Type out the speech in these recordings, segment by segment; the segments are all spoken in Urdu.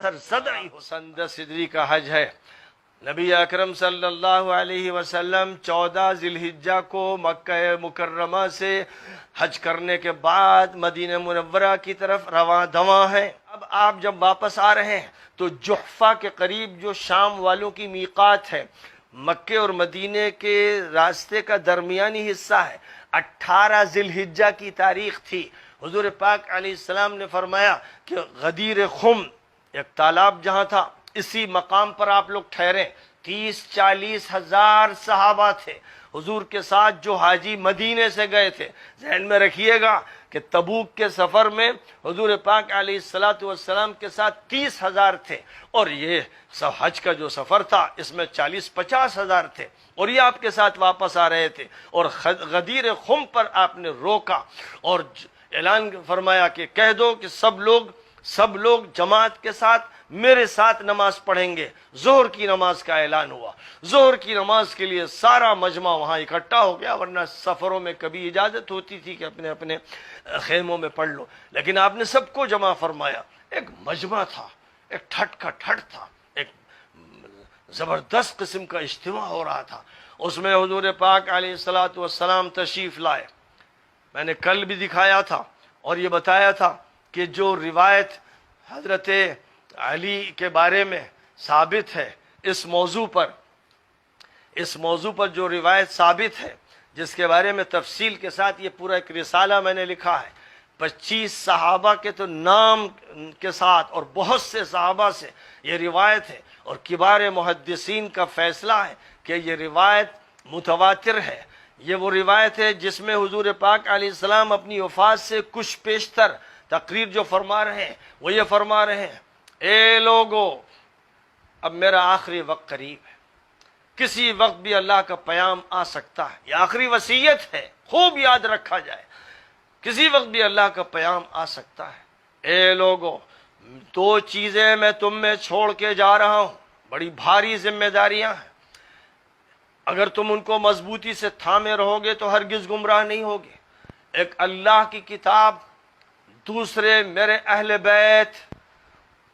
سند صدری کا حج ہے۔ نبی اکرم صلی اللہ علیہ وسلم 14 ذی الحجہ کو مکہ مکرمہ سے حج کرنے کے بعد مدینہ منورہ کی طرف رواں دواں ہیں۔ اب آپ جب واپس آ رہے ہیں تو جحفہ کے قریب جو شام والوں کی میقات ہے، مکے اور مدینے کے راستے کا درمیانی حصہ ہے، 18 ذی الحجہ کی تاریخ تھی۔ حضور پاک علیہ السلام نے فرمایا کہ غدیر خم ایک تالاب جہاں تھا، اسی مقام پر آپ لوگ ٹھہرے۔ 30-40 ہزار صحابہ تھے حضور کے ساتھ جو حاجی مدینے سے گئے تھے۔ ذہن میں رکھیے گا کہ تبوک کے سفر میں حضور پاک علیہ السلام کے ساتھ 30 ہزار تھے، اور یہ حج کا جو سفر تھا اس میں 40-50 ہزار تھے، اور یہ آپ کے ساتھ واپس آ رہے تھے۔ اور غدیر خم پر آپ نے روکا اور اعلان فرمایا کہ کہہ دو کہ سب لوگ جماعت کے ساتھ میرے ساتھ نماز پڑھیں گے۔ ظہر کی نماز کا اعلان ہوا۔ ظہر کی نماز کے لیے سارا مجمع وہاں اکٹھا ہو گیا، ورنہ سفروں میں کبھی اجازت ہوتی تھی کہ اپنے اپنے خیموں میں پڑھ لو، لیکن آپ نے سب کو جمع فرمایا۔ ایک مجمع تھا، ایک ٹھٹ کا ٹھٹ تھا، ایک زبردست قسم کا اجتماع ہو رہا تھا۔ اس میں حضور پاک علیہ السلام تشریف لائے۔ میں نے کل بھی دکھایا تھا اور یہ بتایا تھا کہ جو روایت حضرت علی کے بارے میں ثابت ہے، اس موضوع پر جو روایت ثابت ہے، جس کے بارے میں تفصیل کے ساتھ یہ پورا ایک رسالہ میں نے لکھا ہے، 25 صحابہ کے تو نام کے ساتھ اور بہت سے صحابہ سے یہ روایت ہے، اور کبار محدثین کا فیصلہ ہے کہ یہ روایت متواتر ہے۔ یہ وہ روایت ہے جس میں حضور پاک علیہ السلام اپنی وفات سے کچھ پیشتر تقریر جو فرما رہے ہیں وہ یہ فرما رہے ہیں: اے لوگو، اب میرا آخری وقت قریب ہے، کسی وقت بھی اللہ کا پیام آ سکتا ہے۔ یہ آخری وصیت ہے، خوب یاد رکھا جائے، کسی وقت بھی اللہ کا پیام آ سکتا ہے۔ اے لوگو، 2 چیزیں میں تم میں چھوڑ کے جا رہا ہوں، بڑی بھاری ذمہ داریاں ہیں، اگر تم ان کو مضبوطی سے تھامے رہو گے تو ہرگز گمراہ نہیں ہوگے۔ ایک اللہ کی کتاب، دوسرے میرے اہل بیت۔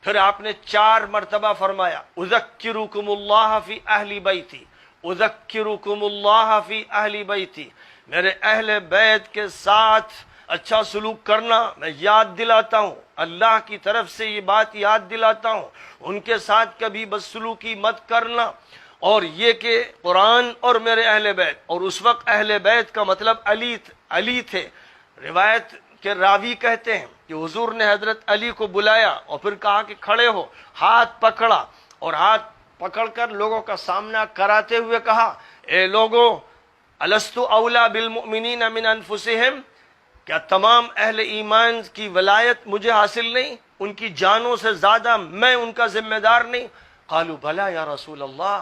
پھر آپ نے 4 مرتبہ فرمایا: اذکرکم اللہ فی اہل بیتی، اذکرکم اللہ فی اہل بیتی، میرے اہل بیت کے ساتھ اچھا سلوک کرنا میں یاد دلاتا ہوں، اللہ کی طرف سے یہ بات یاد دلاتا ہوں، ان کے ساتھ کبھی بدسلوکی مت کرنا۔ اور یہ کہ قرآن اور میرے اہل بیت، اور اس وقت اہل بیت کا مطلب علی تھے۔ روایت کے راوی کہتے ہیں کہ حضور نے حضرت علی کو بلایا اور پھر کہا کہ کھڑے ہو، ہاتھ پکڑا، اور ہاتھ پکڑ کر لوگوں کا سامنا کراتے ہوئے کہا: اے لوگو، الست اولا بالمؤمنین من انفسہم، کیا تمام اہل ایمان کی ولایت مجھے حاصل نہیں؟ ان کی جانوں سے زیادہ میں ان کا ذمہ دار نہیں؟ قالوا بلا یا رسول اللہ۔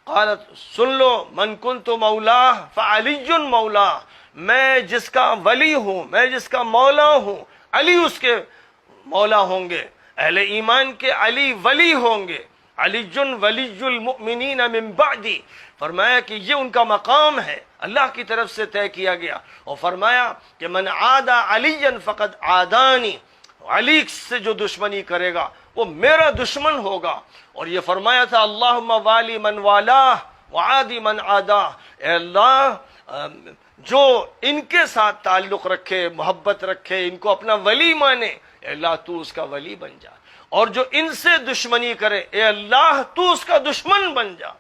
قالت: سن لو، من کنت مولا فعلی مولا، میں جس کا ولی ہوں، میں جس کا مولا ہوں، علی اس کے مولا ہوں گے، اہل ایمان کے علی ولی ہوں گے۔ علی ولی المؤمنین من بعدی، فرمایا کہ یہ ان کا مقام ہے، اللہ کی طرف سے طے کیا گیا۔ اور فرمایا کہ من عادى علیا فقد عادانی، علی سے جو دشمنی کرے گا وہ میرا دشمن ہوگا۔ اور یہ فرمایا تھا: اللہم والی من والاہ وعادی من عاداہ، اے اللہ جو ان کے ساتھ تعلق رکھے، محبت رکھے، ان کو اپنا ولی مانے، اے اللہ تو اس کا ولی بن جا، اور جو ان سے دشمنی کرے، اے اللہ تو اس کا دشمن بن جا۔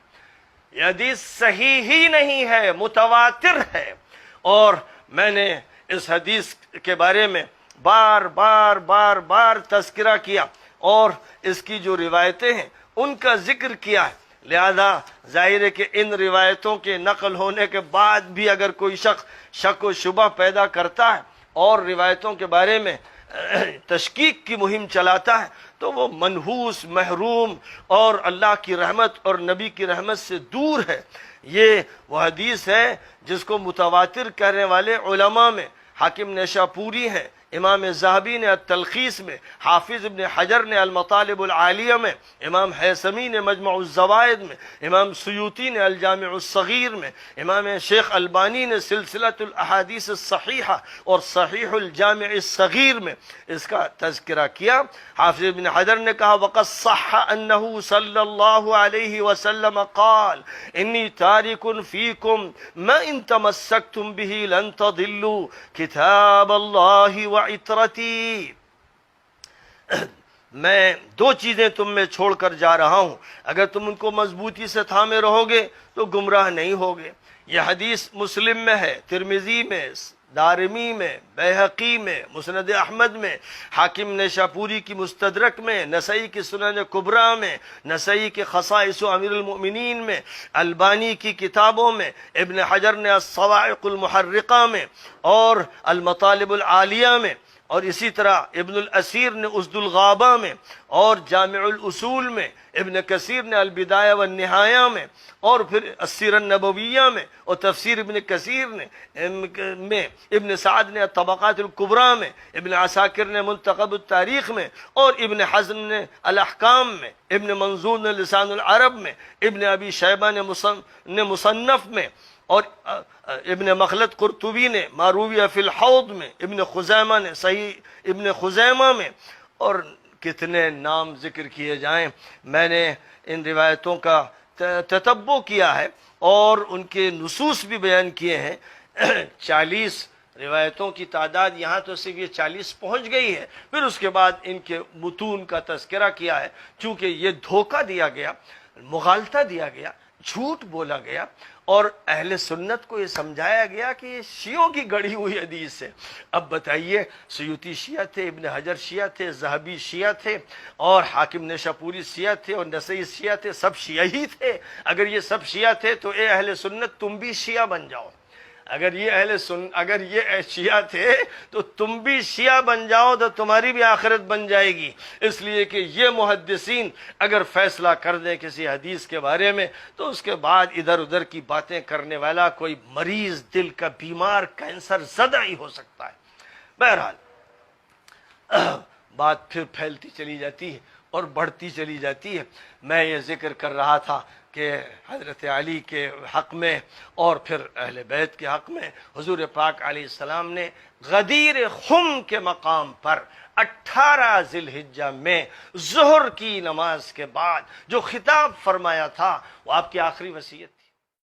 یہ حدیث صحیح ہی نہیں ہے، متواتر ہے، اور میں نے اس حدیث کے بارے میں بار تذکرہ کیا، اور اس کی جو روایتیں ہیں ان کا ذکر کیا ہے۔ لہذا ظاہر ہے کہ ان روایتوں کے نقل ہونے کے بعد بھی اگر کوئی شخص شک و شبہ پیدا کرتا ہے اور روایتوں کے بارے میں تشکیک کی مہم چلاتا ہے تو وہ منحوس، محروم اور اللہ کی رحمت اور نبی کی رحمت سے دور ہے۔ یہ وہ حدیث ہے جس کو متواتر کہنے والے علماء میں حاکم نیشاپوری ہیں، امام ذہبی نے التلخیص میں، حافظ ابن حجر نے المطالب العالیہ میں، امام حیثمی نے مجمع الزوائد میں، امام سیوطی نے الجامع الصغیر میں، امام شیخ البانی نے سلسلۃ الاحادیث الصحیحہ اور صحیح الجامع الصغیر میں اس کا تذکرہ کیا۔ حافظ ابن حجر نے کہا وقد صح انہ صلی اللہ علیہ وسلم قال انی تارک فیکم ما ان تمسکتم به لن تضلوا کتاب اللہ وعطرتی، میں دو چیزیں تم میں چھوڑ کر جا رہا ہوں، اگر تم ان کو مضبوطی سے تھامے رہو گے تو گمراہ نہیں ہوگے۔ یہ حدیث مسلم میں ہے، ترمذی میں، دارمی میں، بیہقی میں، مسند احمد میں، حاکم نیشاپوری کی مستدرک میں، نسائی کی سنن کبریٰ میں، نسائی کے خصائص امیر المؤمنین میں، البانی کی کتابوں میں، ابن حجر نے الصواعق المحرقہ میں اور المطالب العالیہ میں، اور اسی طرح ابن الاثیر نے اسد الغابہ میں اور جامع الاصول میں، ابن کثیر نے البدایہ والنہایہ میں، اور پھر السیرہ النبویہ میں، اور تفسیر ابن کثیر میں، ابن سعد نے الطبقات الکبریٰ میں، ابن عساکر نے منتخب التاریخ میں، اور ابن حزم نے الاحکام میں، ابن منظور نے لسان العرب میں، ابن ابی شیبہ نے مصنف میں، اور ابن مخلد قرطبی نے مارویہ فی الحوض میں، ابن خزیمہ نے صحیح ابن خزیمہ میں، اور کتنے نام ذکر کیے جائیں۔ میں نے ان روایتوں کا تتبع کیا ہے اور ان کے نصوص بھی بیان کیے ہیں۔ 40 روایتوں کی تعداد یہاں تو صرف یہ 40 پہنچ گئی ہے، پھر اس کے بعد ان کے متون کا تذکرہ کیا ہے، چونکہ یہ دھوکہ دیا گیا، مغالطہ دیا گیا، جھوٹ بولا گیا، اور اہل سنت کو یہ سمجھایا گیا کہ یہ شیعوں کی گڑھی ہوئی حدیث ہے۔ اب بتائیے، سیوطی شیعہ تھے، ابن حجر شیعہ تھے، ذہبی شیعہ تھے، اور حاکم نیشاپوری شیعہ تھے، اور نسائی شیعہ تھے، سب شیعہ ہی تھے۔ اگر یہ سب شیعہ تھے تو اے اہل سنت تم بھی شیعہ بن جاؤ، اگر یہ شیعہ تھے تو تم بھی شیعہ بن جاؤ تو تمہاری بھی آخرت بن جائے گی۔ اس لیے کہ یہ محدثین اگر فیصلہ کر دیں کسی حدیث کے بارے میں تو اس کے بعد ادھر ادھر کی باتیں کرنے والا کوئی مریض دل کا بیمار کینسر زدہ ہی ہو سکتا ہے۔ بہرحال بات پھر پھیلتی چلی جاتی ہے اور بڑھتی چلی جاتی ہے۔ میں یہ ذکر کر رہا تھا کہ حضرت علی کے حق میں اور پھر اہل بیت کے حق میں حضور پاک علیہ السلام نے غدیر خم کے مقام پر 18 ذی الحجہ میں ظہر کی نماز کے بعد جو خطاب فرمایا تھا وہ آپ کی آخری وصیت